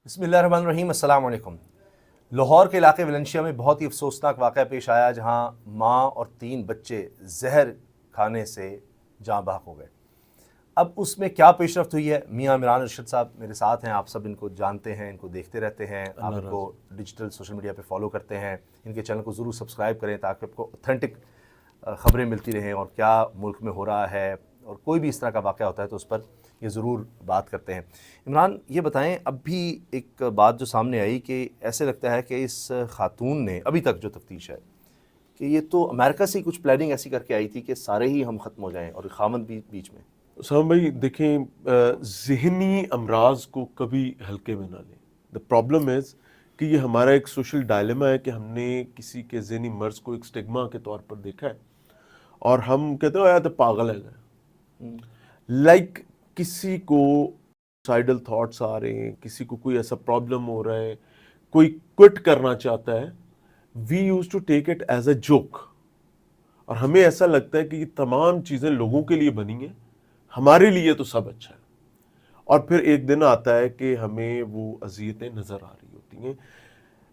بسم اللہ الرحمن الرحیم. السلام علیکم. لاہور کے علاقے ویلنشیا میں بہت ہی افسوسناک واقعہ پیش آیا جہاں ماں اور 3 بچے زہر کھانے سے جاں بحق ہو گئے. اب اس میں کیا پیش رفت ہوئی ہے؟ میاں عمران ارشد صاحب میرے ساتھ ہیں. آپ سب ان کو جانتے ہیں, ان کو دیکھتے رہتے ہیں, آپ ان کو ڈیجیٹل سوشل میڈیا پہ فالو کرتے ہیں. ان کے چینل کو ضرور سبسکرائب کریں تاکہ آپ کو اوتھینٹک خبریں ملتی رہیں اور کیا ملک میں ہو رہا ہے, اور کوئی بھی اس طرح کا واقعہ ہوتا ہے تو اس پر یہ ضرور بات کرتے ہیں. عمران, یہ بتائیں, اب بھی ایک بات جو سامنے آئی کہ ایسے لگتا ہے کہ اس خاتون نے, ابھی تک جو تفتیش ہے, کہ یہ تو امریکہ سے ہی کچھ پلاننگ ایسی کر کے آئی تھی کہ سارے ہی ہم ختم ہو جائیں اور خامد بھی بیچ میں. سلام بھائی, دیکھیں, ذہنی امراض کو کبھی ہلکے میں نہ لیں. دا پرابلم از کہ یہ ہمارا ایک سوشل ڈائلیما ہے کہ ہم نے کسی کے ذہنی مرض کو ایک سٹگما کے طور پر دیکھا ہے اور ہم کہتے ہیں یار تو پاگل ہے. لائک کسی کو سائیڈل تھاٹس آ رہے ہیں, کسی کو کوئی ایسا پرابلم ہو رہا ہے, کوئی کوئٹ کرنا چاہتا ہے, we use to take it as a joke. اور ہمیں ایسا لگتا ہے کہ یہ تمام چیزیں لوگوں کے لیے بنی ہیں, ہمارے لیے تو سب اچھا ہے. اور پھر ایک دن آتا ہے کہ ہمیں وہ اذیتیں نظر آ رہی ہوتی ہیں.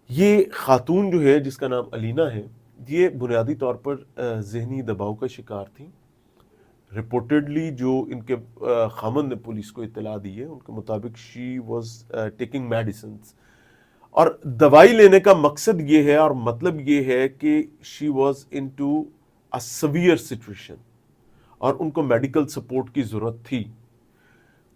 یہ خاتون جو ہے جس کا نام علینا ہے, یہ بنیادی طور پر ذہنی دباؤ کا شکار تھی. رپورٹڈلی جو ان کے خامند نے پولیس کو اطلاع دی ہے, ان کے مطابق شی واز ٹیکنگ میڈیسنس. اور دوائی لینے کا مقصد یہ ہے اور مطلب یہ ہے کہ she was into a severe situation اور ان کو میڈیکل سپورٹ کی ضرورت تھی.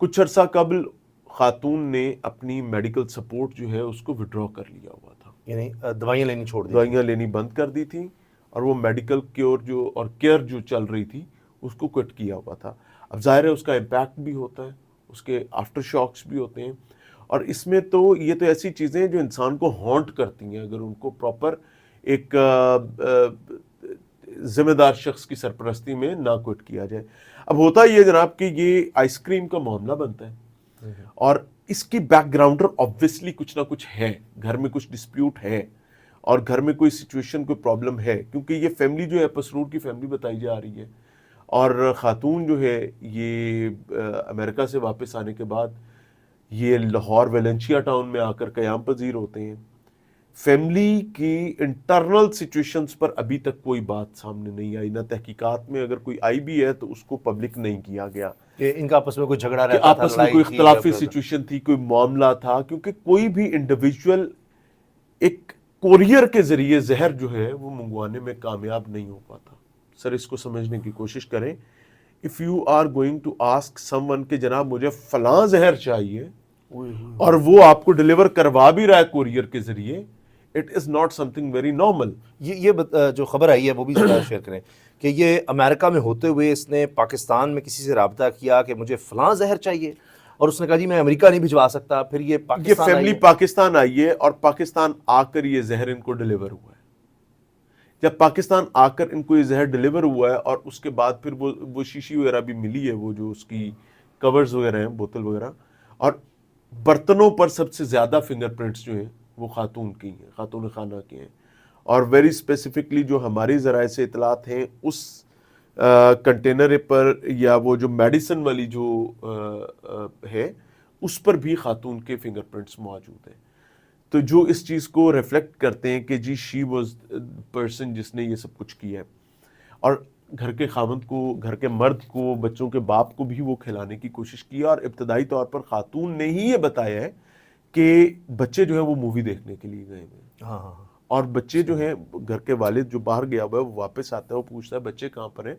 کچھ عرصہ قبل خاتون نے اپنی میڈیکل سپورٹ جو ہے اس کو وڈرا کر لیا ہوا تھا, یعنی دوائیاں لینی چھوڑ دی, دوائیاں لینی بند کر دی تھی, اور وہ میڈیکل کیئر جو چل رہی تھی اس کو کٹ کیا ہوا تھا. اب ظاہر ہے اس کا امپیکٹ بھی ہوتا ہے, اس کے آفٹر شاکس بھی ہوتے ہیں, اور اس میں تو یہ تو ایسی چیزیں ہیں جو انسان کو ہانٹ کرتی ہیں اگر ان کو پراپر ایک ذمہ دار شخص کی سرپرستی میں نہ کوئٹ کیا جائے. اب ہوتا یہ جناب کہ یہ آئس کریم کا معاملہ بنتا ہے اور اس کی بیک گراؤنڈر آبویسلی کچھ نہ کچھ ہے, گھر میں کچھ ڈسپیوٹ ہے اور گھر میں کوئی سچویشن, کوئی پرابلم ہے, کیونکہ یہ فیملی جو ہے پسرور کی فیملی بتائی جا رہی ہے. اور خاتون جو ہے یہ امریکہ سے واپس آنے کے بعد یہ لاہور ویلنشیا ٹاؤن میں آ کر قیام پذیر ہوتے ہیں. فیملی کی انٹرنل سچویشنز پر ابھی تک کوئی بات سامنے نہیں آئی, نہ تحقیقات میں اگر کوئی آئی بھی ہے تو اس کو پبلک نہیں کیا گیا کہ ان کا آپس میں کوئی جھگڑا کہ رہتا تھا, آپس میں کوئی اختلافی سچویشن تھی, کوئی معاملہ تھا. کیونکہ کوئی بھی انڈیویجول ایک کوریئر کے ذریعے زہر جو ہے وہ منگوانے میں کامیاب نہیں ہو پاتا. سر اس کو سمجھنے کی کوشش کریں. If you are going to ask someone کہ جناب مجھے فلاں زہر چاہیے اور وہ آپ کو ڈیلیور کروا بھی رہا ہے کوریئر کے ذریعے, it is not some thing very normal. یہ جو خبر آئی ہے وہ بھی شیئر کریں کہ یہ امریکہ میں ہوتے ہوئے اس نے پاکستان میں کسی سے رابطہ کیا کہ مجھے فلاں زہر چاہیے, اور اس نے کہا جی میں امریکہ نہیں بھجوا سکتا. پھر یہ فیملی پاکستان آئی ہے اور پاکستان آ کر یہ زہر ان کو ڈیلیور ہوا ہے. جب پاکستان آ کر ان کو یہ زہر ڈیلیور ہوا ہے اور اس کے بعد پھر وہ شیشی وغیرہ بھی ملی ہے, وہ جو اس کی کورز وغیرہ ہیں, بوتل وغیرہ, اور برتنوں پر سب سے زیادہ فنگر پرنٹس جو ہیں وہ خاتون کی ہیں, خاتون خانہ کی ہیں. اور ویری اسپیسیفکلی جو ہماری ذرائع سے اطلاعات ہیں اس کنٹینر پر یا وہ جو میڈیسن والی جو ہے اس پر بھی خاتون کے فنگر پرنٹس موجود ہیں. تو جو اس چیز کو ریفلیکٹ کرتے ہیں کہ جی شی واز پرسن جس نے یہ سب کچھ کیا ہے. اور گھر کے خاوند کو, گھر کے مرد کو, بچوں کے باپ کو بھی وہ کھلانے کی کوشش کی, اور ابتدائی طور پر خاتون نے ہی یہ بتایا ہے کہ بچے جو ہیں وہ مووی دیکھنے کے لیے گئے ہیں. اور بچے جو ہیں, گھر کے والد جو باہر گیا ہوا ہے وہ واپس آتا ہے, وہ پوچھتا ہے بچے کہاں پر ہیں,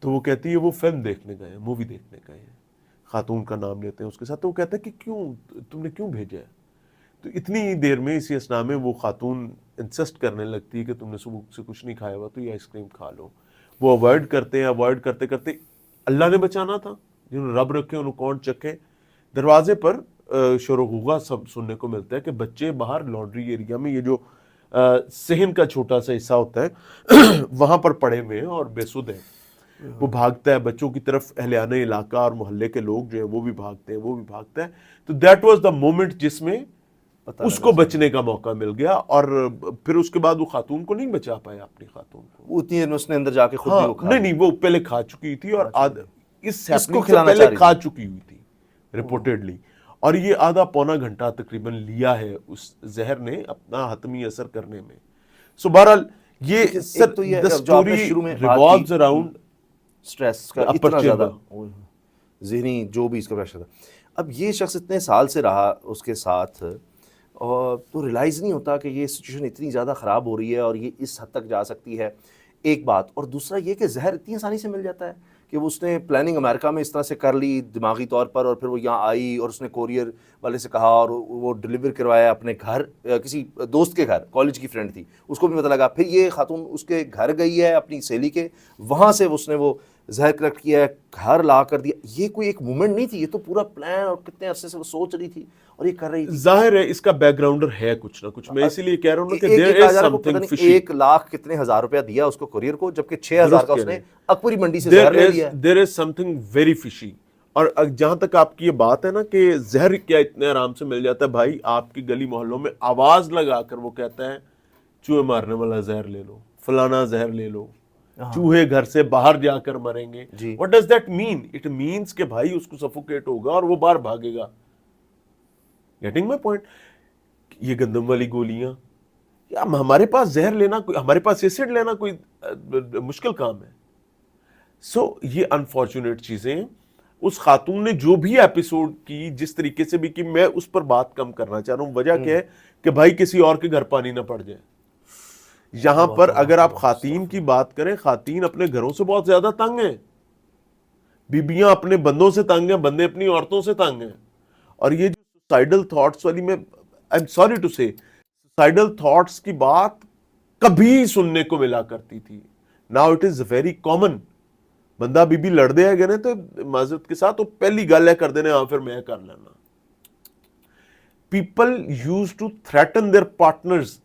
تو وہ کہتی ہے وہ فلم دیکھنے گئے ہیں, مووی دیکھنے گئے ہیں. خاتون کا نام لیتے ہیں اس کے ساتھ, تو وہ کہتا ہے کہ کیوں, تم نے کیوں بھیجا ہے. تو اتنی دیر میں اسی اثنا میں وہ خاتون انسسٹ کرنے لگتی ہے کہ تم نے صبح سے کچھ نہیں کھایا ہوا تو یہ آئس کریم کھا لو. وہ اوائڈ کرتے ہیں, اوائڈ کرتے کرتے اللہ نے بچانا تھا, جنہوں نے رب رکھے انہوں کون چکھے. دروازے پر شور و غوغا سب سننے کو ملتا ہے کہ بچے باہر لانڈری ایریا میں, یہ جو صحن کا چھوٹا سا حصہ ہوتا ہے وہاں پر پڑے ہوئے ہیں اور بے سدھ ہیں. وہ بھاگتا ہے بچوں کی طرف, اہلیان علاقہ اور محلے کے لوگ جو ہیں وہ بھی بھاگتے ہیں, وہ بھی بھاگتا ہے. تو دیٹ واز دا مومنٹ جس میں اس کو بچنے کا موقع مل گیا, اور پھر اس کے بعد وہ خاتون کو نہیں بچا پایا, اپنی خاتون کو. اتنی اس نے اندر جا کے خود بھی وہ کھا نہیں, وہ پہلے کھا چکی تھی اور اس کو ہیپننگ سے کھلانا پہلے چاہ رہی کھا چکی ہوئی تھی رپورٹڈلی. اور یہ آدھا پونا گھنٹہ تقریباً لیا ہے اس زہر نے اپنا حتمی اثر کرنے میں. سو بہرحال یہ سر تو یہ the جو آپ نے story شروع میں بات revolves کی around سٹریس کا upper اتنا زیادہ chamber. ذہنی جو بھی اس کا پریشر تھا. اب یہ شخص اتنے سال سے رہا اس کے ساتھ اور تو ریلائز نہیں ہوتا کہ یہ سچویشن اتنی زیادہ خراب ہو رہی ہے اور یہ اس حد تک جا سکتی ہے. ایک بات. اور دوسرا یہ کہ زہر اتنی آسانی سے مل جاتا ہے کہ وہ اس نے پلاننگ امریکہ میں اس طرح سے کر لی دماغی طور پر, اور پھر وہ یہاں آئی اور اس نے کوریئر والے سے کہا اور وہ ڈلیور کروایا اپنے گھر, کسی دوست کے گھر, کالج کی فرینڈ تھی, اس کو بھی پتہ لگا. پھر یہ خاتون اس کے گھر گئی ہے اپنی سہیلی کے, وہاں سے اس نے وہ زہر کلیکٹ کیا ہے, گھر لا کر دیا. یہ کوئی ایک مومنٹ نہیں تھی, یہ تو پورا پلان, اور کتنے عرصے سے وہ سوچ رہی تھی اور یہ کر رہی تھی. ظاہر ہے اس کا بیک گراؤنڈر ہے کچھ نہ کچھ. میں اسی لیے کہہ رہا ہوں کہ there is something fishy. 1 lakh کتنے ہزار روپیہ دیا اس کو کوریئر کو, جبکہ 6,000 کا اس نے اکبری منڈی سے زہر لے لیا. there is something very fishy. اور جہاں تک آپ کی یہ بات ہے نا کہ زہر کیا اتنے آرام سے مل جاتا ہے, بھائی آپ کی گلی محلوں میں آواز لگا کر وہ کہتا ہے چوہے مارنے والا زہر لے لو, فلانا زہر لے لو, چوہے گھر سے باہر جا کر مریں گے. What does that mean? It means کہ بھائی اس کو سفوکیٹ ہوگا اور وہ باہر بھاگے گا. Getting my point? یہ گندم والی گولیاں, ہمارے پاس زہر لینا, ہمارے پاس ایسڈ لینا کوئی مشکل کام ہے. سو یہ انفارچونیٹ چیزیں. اس خاتون نے جو بھی ایپیسوڈ کی, جس طریقے سے بھی کی, میں اس پر بات کم کرنا چاہ رہا ہوں. وجہ کیا ہے کہ بھائی کسی اور کے گھر پانی نہ پڑ جائے. یہاں پر اگر آپ خواتین کی بات کریں, خواتین اپنے گھروں سے بہت زیادہ تنگ ہیں, بیبیاں اپنے بندوں سے تنگ ہیں, بندے اپنی عورتوں سے تنگ ہیں. اور یہ جو سوسائڈل تھاٹس والی, میں آئی ایم سوری ٹو سے, سوسائڈل تھاٹس کی بات کبھی سننے کو ملا کرتی تھی. Now it is very common. بندہ بی بی لڑ دے گا نا تو معذرت کے ساتھ وہ پہلی گل ہے کر دینے, ہاں پھر میں کر لینا. People use to threaten their partners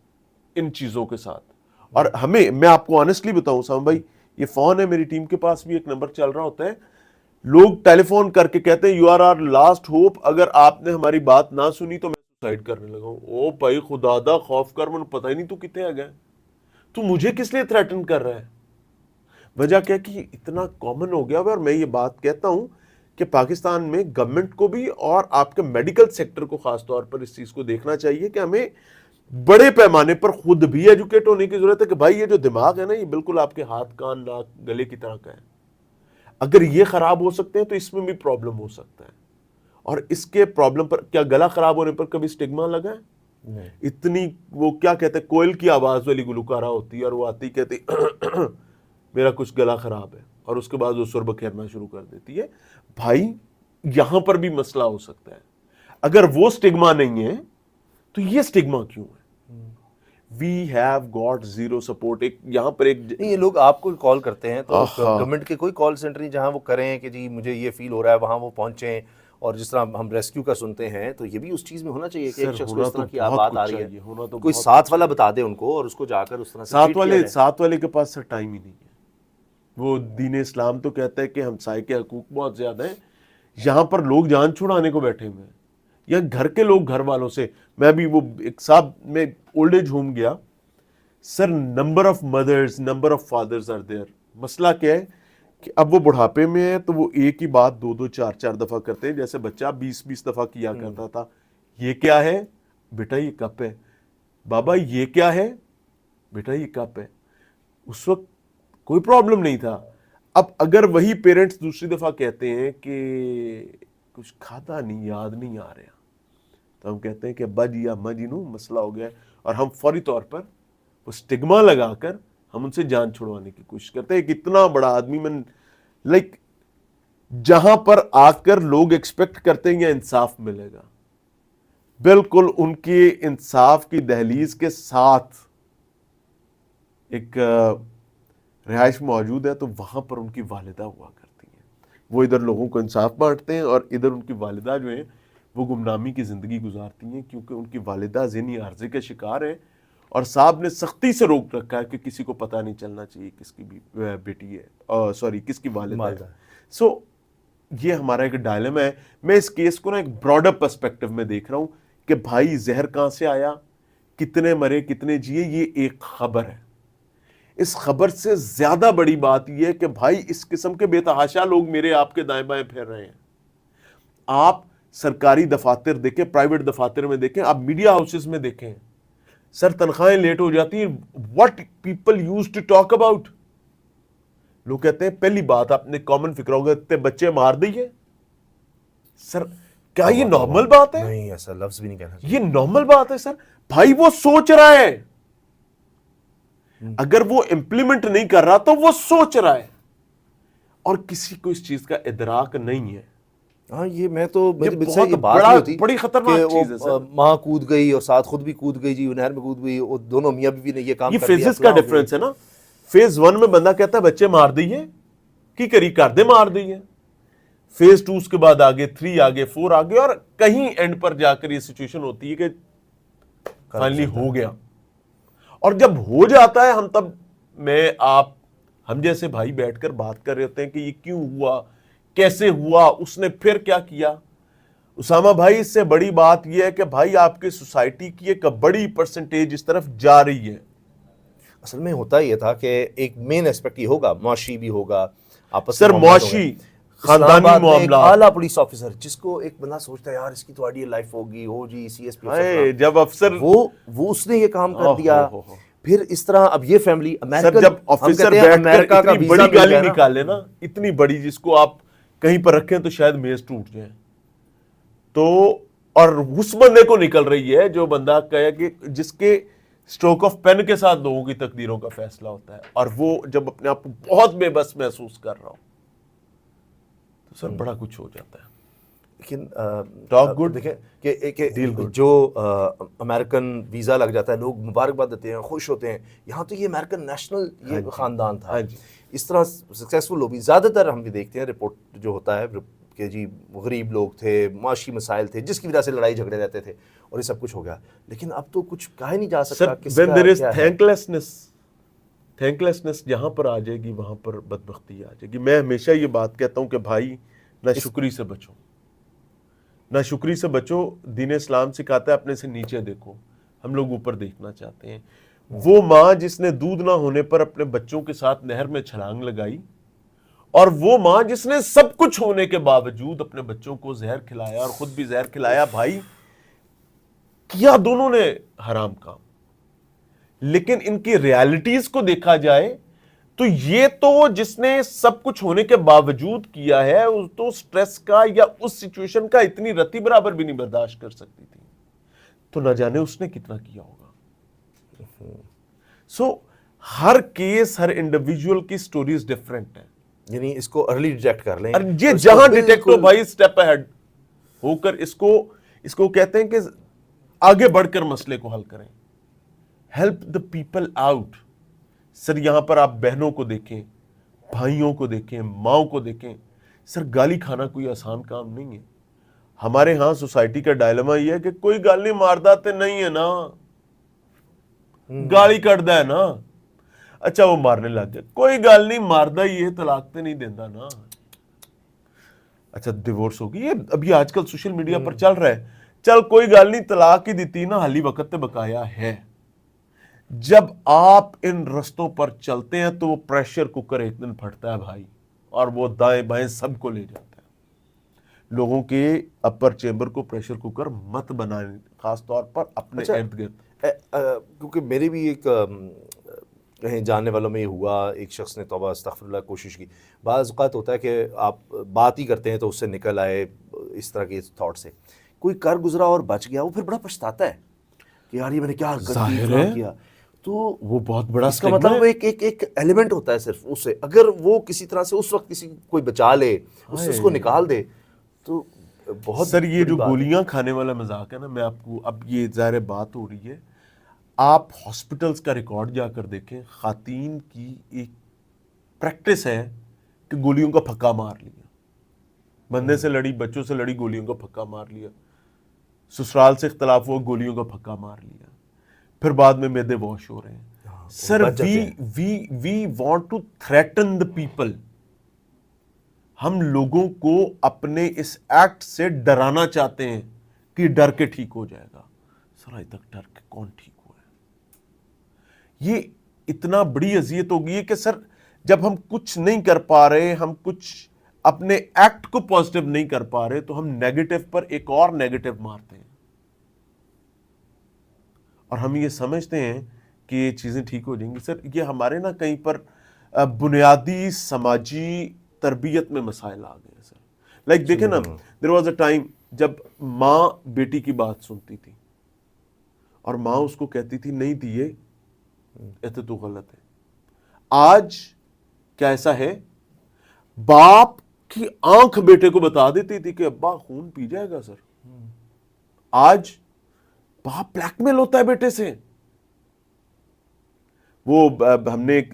ان چیزوں کے ساتھ. اور میں آپ کو آنیسٹلی بتاؤں سام بھائی, یہ فون ہے میری ٹیم کے پاس بھی ایک نمبر چل رہا ہوتا ہے, لوگ ٹیلی فون کر کے کہتے ہیں you are our last hope, اگر آپ نے ہماری بات نہ سنی تو میں سوسائڈ کرنے لگا ہوں. او بھائی خدا دا خوف کر, مجھے پتہ ہی نہیں تو کتنے آ گئے, تو مجھے کس لیے تھریٹن کر رہا ہے. وجہ کیا کہ یہ اتنا کامن ہو گیا. اور میں یہ بات کہتا ہوں کہ پاکستان میں گورنمنٹ کو بھی اور آپ کے میڈیکل سیکٹر کو خاص طور پر اس چیز کو دیکھنا چاہیے کہ ہمیں بڑے پیمانے پر خود بھی ایجوکیٹ ہونے کی ضرورت ہے کہ بھائی یہ جو دماغ ہے نا, یہ بالکل آپ کے ہاتھ, کان, ناک, گلے کی طرح کا ہے. اگر یہ خراب ہو سکتے ہیں تو اس میں بھی پرابلم ہو سکتا ہے. اور اس کے پرابلم پر کیا گلا خراب ہونے پر کبھی سٹگما لگا ہے؟ اتنی وہ کیا کہتے ہیں کوئل کی آواز والی گلوکارہ ہوتی ہے, اور وہ آتی کہتی میرا کچھ گلا خراب ہے, اور اس کے بعد وہ سر بکھیرنا شروع کر دیتی ہے. بھائی یہاں پر بھی مسئلہ ہو سکتا ہے. اگر وہ سٹگما نہیں ہے تو یہ سٹگما کیوں ہے؟ We have got zero support. ایک یہاں پر ایک یہ لوگ آپ کو کال کرتے ہیں تو گورنمنٹ کے کوئی کال سینٹر نہیں جہاں وہ کریں کہ جی مجھے یہ فیل ہو رہا ہے, وہاں وہ پہنچیں. اور جس طرح ہم ریسکیو کا سنتے ہیں تو یہ بھی اس چیز میں ہونا چاہیے کہ ایک شخص کو اس طرح کی بات آ رہی ہے, کوئی ساتھ والا بتا دے ان کو اور اس کو جا کر اس طرح سے. ساتھ والے کے پاس سر ٹائم ہی نہیں ہے. وہ دین اسلام تو کہتا ہے کہ ہمسائے کے حقوق بہت زیادہ ہیں. یہاں پر لوگ جان چھڑانے کو بیٹھے ہوئے ہیں, یا گھر کے لوگ گھر والوں سے. میں ابھی وہ ایک صاحب میں اولڈ ایج ہوم گیا, sir number of mothers, number of fathers are there. مسئلہ کیا ہے کہ اب وہ بڑھاپے میں ہے تو وہ ایک ہی بات 2-2 4-4 دفعہ کرتے ہیں, جیسے بچہ 20-20 دفعہ کیا کرتا تھا. یہ کیا ہے بیٹا, یہ کپ ہے. بابا یہ کیا ہے بیٹا, یہ کپ ہے. اس وقت کوئی پرابلم نہیں تھا. اب اگر وہی پیرنٹس دوسری دفعہ کہتے ہیں کہ کچھ کھاتا نہیں, یاد نہیں آ رہا, تو ہم کہتے ہیں کہ ابا جی یا اماں جی نو مسئلہ ہو گیا ہے, اور ہم فوری طور پر وہ سٹگما لگا کر ہم ان سے جان چھڑوانے کی کوشش کرتے ہیں. ایک اتنا بڑا آدمی, میں لائک جہاں پر آ کر لوگ ایکسپیکٹ کرتے ہیں یہ انصاف ملے گا, بالکل ان کے انصاف کی دہلیز کے ساتھ ایک رہائش موجود ہے, تو وہاں پر ان کی والدہ ہوا کرتی ہیں. وہ ادھر لوگوں کو انصاف بانٹتے ہیں, اور ادھر ان کی والدہ جو ہیں وہ گمنامی کی زندگی گزارتی ہیں, کیونکہ ان کی والدہ ذہنی عارضے کے شکار ہیں. اور صاحب نے سختی سے روک رکھا ہے کہ کسی کو پتہ نہیں چلنا چاہیے کس کی بیٹی ہے, سوری کس کی والدہ ہے. سو یہ ہمارا ایک ڈائلما ہے. میں اس کیس کو نا ایک براڈر پرسپیکٹو میں دیکھ رہا ہوں کہ بھائی زہر کہاں سے آیا, کتنے مرے, کتنے جیے, یہ ایک خبر ہے. اس خبر سے زیادہ بڑی بات یہ ہے کہ بھائی اس قسم کے بے تحاشا لوگ میرے آپ کے دائیں بائیں پھیر رہے ہیں. آپ سرکاری دفاتر دیکھیں, پرائیویٹ دفاتر میں دیکھیں, آپ میڈیا ہاؤسز میں دیکھیں, سر تنخواہیں لیٹ ہو جاتی ہیں. What people use to talk about, لوگ کہتے ہیں پہلی بات آپ نے کامن فکر ہوگا اتنے بچے مار دیے. سر کیا یہ نارمل بات ہے؟ نہیں, ایسا لفظ بھی نہیں کہنا چاہیے. یہ نارمل بات ہے سر. بھائی وہ سوچ رہا ہے, اگر وہ امپلیمنٹ نہیں کر رہا تو وہ سوچ رہا ہے, اور کسی کو اس چیز کا ادراک نہیں ہے. ہاں یہ میں تو بہت بات نہیں ہوتی بڑی خطرناک چیز ہے سر. ماں کود گئی اور ساتھ خود بھی کود گئی جی, نہر میں کود گئی, اور دونوں میاں بیوی نے یہ کام یہ کر دیا. فیزز کا ڈفرنس ہے نا. فیز 1 میں بندہ کہتا ہے بچے مار دیے, کی کری کر دے مار دیے. فیز 2 اس کے بعد آگے 3 آگے 4 آگے, اور کہیں اینڈ پر جا کر یہ سچویشن ہوتی ہے کہ فائنلی ہو گیا. اور جب ہو جاتا ہے, ہم تب میں آپ ہم جیسے بھائی بیٹھ کر بات کر رہے ہوتے ہیں کہ یہ کیوں ہوا, کیسے ہوا, اس نے پھر کیا کیا. اسامہ بھائی اس سے بڑی بات یہ ہے کہ بھائی آپ کی سوسائٹی کی ایک بڑی پرسنٹیج اس طرف جا رہی ہے. اصل میں ہوتا یہ تھا کہ ایک مین ایسپیکٹ یہ ہوگا, معاشی بھی ہوگا, آپس سر معاشی خاندانی معاملات. اعلیٰ پولیس آفیسر جس کو ایک بندہ سوچتا ہے یار اس کی تو آئیڈیل لائف ہوگی, ہو جی سی ایس پی, جب افسر وہ اس نے یہ کام کر دیا. پھر اس طرح اب یہ فیملی سر جب آفیسر بیٹھ کر اتنی بڑی گالی نکالے نا, اتنی بڑی جس کو آپ کہیں پر رکھیں تو شاید میز ٹوٹ جائے, تو اور اس بندے کو نکل رہی ہے جو بندہ کہے کہ جس کے اسٹروک آف پین کے ساتھ لوگوں کی تقدیروں کا فیصلہ ہوتا ہے, اور وہ جب اپنے آپ کو بہت بے بس محسوس کر رہا ہو تو سر بڑا کچھ ہو جاتا ہے. لیکن ٹاک گڈ دیکھیں کہ جو امریکن ویزا لگ جاتا ہے, لوگ مبارکباد دیتے ہیں, خوش ہوتے ہیں. یہاں تو یہ امریکن نیشنل یہ خاندان تھا, اس طرح سکسیسفل لوگ بھی زیادہ تر ہم بھی دیکھتے ہیں رپورٹ جو ہوتا ہے کہ جی غریب لوگ تھے, معاشی مسائل تھے جس کی وجہ سے لڑائی جھگڑے رہتے تھے, اور یہ سب کچھ ہو گیا. لیکن اب تو کچھ کہا ہی نہیں جا سکتا. when there is thanklessness جہاں پر آ جائے گی وہاں پر بدبختی آ جائے گی. میں ہمیشہ یہ بات کہتا ہوں کہ بھائی نہ شکری سے بچو, نہ شکری سے بچو. دین اسلام سکھاتا ہے اپنے سے نیچے دیکھو, ہم لوگ اوپر دیکھنا چاہتے ہیں. وہ ماں جس نے دودھ نہ ہونے پر اپنے بچوں کے ساتھ نہر میں چھلانگ لگائی, اور وہ ماں جس نے سب کچھ ہونے کے باوجود اپنے بچوں کو زہر کھلایا اور خود بھی زہر کھلایا, بھائی کیا دونوں نے حرام کام. لیکن ان کی ریالٹیز کو دیکھا جائے تو یہ تو جس نے سب کچھ ہونے کے باوجود کیا ہے, تو سٹریس کا یا اس سچویشن کا اتنی رتی برابر بھی نہیں برداشت کر سکتی تھی, تو نہ جانے اس نے کتنا کیا ہوگا. سو ہر کیس, ہر انڈیویجول کی سٹوریز ڈیفرنٹ ہے. یعنی اس کو ارلی ڈیٹیکٹ کر لیں, یہ جہاں ڈیٹیکٹ ہو بھائی اسٹیپ اہیڈ ہو کر اس کو کہتے ہیں کہ آگے بڑھ کر مسئلے کو حل کریں. Help the people out. Sir یہاں پر آپ بہنوں کو دیکھیں, بھائیوں کو دیکھیں, ماؤں کو دیکھیں. سر گالی کھانا کوئی آسان کام نہیں ہے. ہمارے ہاں سوسائٹی کا ڈائلما یہ ہے کہ کوئی گال نہیں ماردا تے نہیں ہے نا, گالی کٹدا ہے نا, اچھا وہ مارنے لگ گیا, کوئی گال نہیں ماردا ہی ہے, طلاق تے نہیں دیندا نا, اچھا ڈیورس ہوگی. یہ ابھی آج کل سوشل میڈیا پر چل رہا ہے, چل کوئی گال نہیں طلاق ہی دیتی نا, حالی وقت تے بقایا ہے. جب آپ ان رستوں پر چلتے ہیں تو وہ پریشر کوکر ایک دن پھٹتا ہے بھائی, اور وہ دائیں بائیں سب کو لے جاتا ہے. لوگوں کے اپر چیمبر کو پریشر کوکر مت بنائیں, خاص طور پر اپنے ارد گرد. کیونکہ میری بھی ایک کہیں جاننے والوں میں یہ ہوا, ایک شخص نے توبہ استغفر اللہ کوشش کی. بعض اوقات ہوتا ہے کہ آپ بات ہی کرتے ہیں تو اس سے نکل آئے اس طرح کے تھاٹ سے, کوئی کر گزرا اور بچ گیا, وہ پھر بڑا پچھتاتا ہے کہ یار یہ میں نے کیا کیا. تو وہ بہت بڑا اس کا مطلب ایک ایلیمنٹ ہوتا ہے صرف اس سے, اگر وہ کسی طرح سے اس وقت کسی کوئی بچا لے, اس کو نکال دے تو بہت. سر یہ جو گولیاں کھانے والا مذاق ہے نا, میں آپ کو اب یہ ظاہر بات ہو رہی ہے, آپ ہاسپٹلز کا ریکارڈ جا کر دیکھیں, خواتین کی ایک پریکٹس ہے کہ گولیوں کا پھکا مار لیا, بندے سے لڑی, بچوں سے لڑی, گولیوں کا پھکا مار لیا, سسرال سے اختلاف ہوا, گولیوں کا پھکا مار لیا, پھر بعد میں معدے واش ہو رہے ہیں. Sir we want to threaten the people. ہم لوگوں کو اپنے اس ایکٹ سے ڈرانا چاہتے ہیں کہ ڈر کے ٹھیک ہو جائے گا. سر آج تک ڈر کے کون ٹھیک ہوا ہے؟ یہ اتنا بڑی اذیت ہو گئی ہے کہ سر جب ہم کچھ نہیں کر پا رہے, ہم کچھ اپنے ایکٹ کو پازیٹیو نہیں کر پا رہے تو ہم نیگیٹو پر ایک اور نیگیٹو مارتے ہیں اور ہم یہ سمجھتے ہیں کہ یہ چیزیں ٹھیک ہو جائیں گی. سر یہ ہمارے نا کہیں پر بنیادی سماجی تربیت میں مسائل آ گئے ہیں سر. لائک دیکھیں نا, دیر واز اے ٹائم جب ماں بیٹی کی بات سنتی تھی اور ماں اس کو کہتی تھی نہیں دیے ایسے تو غلط ہے. آج کیا ایسا ہے؟ باپ کی آنکھ بیٹے کو بتا دیتی تھی کہ ابا خون پی جائے گا سر. آج باپ بلیک میل ہوتا ہے بیٹے سے. وہ ہم نے ایک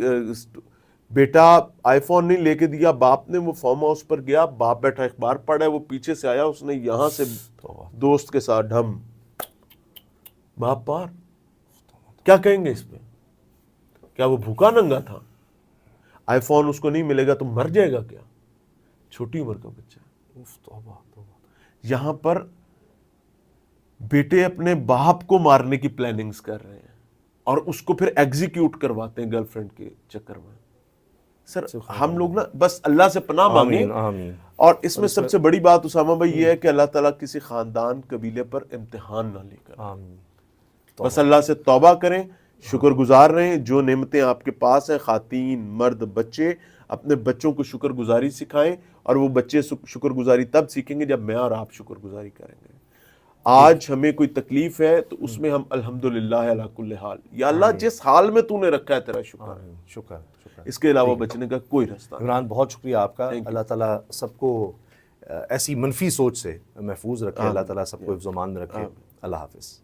بیٹا آئی فون نہیں لے کے دیا باپ نے, وہ فارم ہاؤس پر گیا, باپ بیٹھا اخبار پڑھا ہے, وہ پیچھے سے آیا, اس نے یہاں سے دوست کے ساتھ ڈھم, باپ پار. کیا کہیں گے اس پہ؟ کیا وہ بھوکا ننگا تھا؟ آئی فون اس کو نہیں ملے گا تو مر جائے گا کیا؟ چھوٹی عمر کا بچہ ہے. یہاں پر بیٹے اپنے باپ کو مارنے کی پلاننگز کر رہے ہیں اور اس کو پھر ایگزیکیوٹ کرواتے ہیں گرل فرینڈ کے چکر میں. سر ہم لوگ نا بس اللہ سے پناہ مانگیں. اور اس میں سب سے بڑی بات اسامہ بھائی یہ ہے کہ اللہ تعالیٰ کسی خاندان قبیلے پر امتحان نہ لے کر, بس اللہ سے توبہ کریں, شکر گزار رہیں. جو نعمتیں آپ کے پاس ہیں, خواتین مرد بچے, اپنے بچوں کو شکر گزاری سکھائیں اور وہ بچے شکر گزاری تب سیکھیں گے جب میں اور آپ شکر گزاری کریں گے. آج ہمیں کوئی تکلیف ہے تو اس میں ہم الحمدللہ علی کل حال, یا اللہ جس حال میں تو نے رکھا ہے تیرا شکر ہے, شکر. اس کے علاوہ بچنے کا کوئی راستہ نہیں. عمران بہت شکریہ آپ کا. اللہ تعالیٰ سب کو ایسی منفی سوچ سے محفوظ رکھے, اللہ تعالیٰ سب کو حفظ و امان میں رکھے. اللہ حافظ.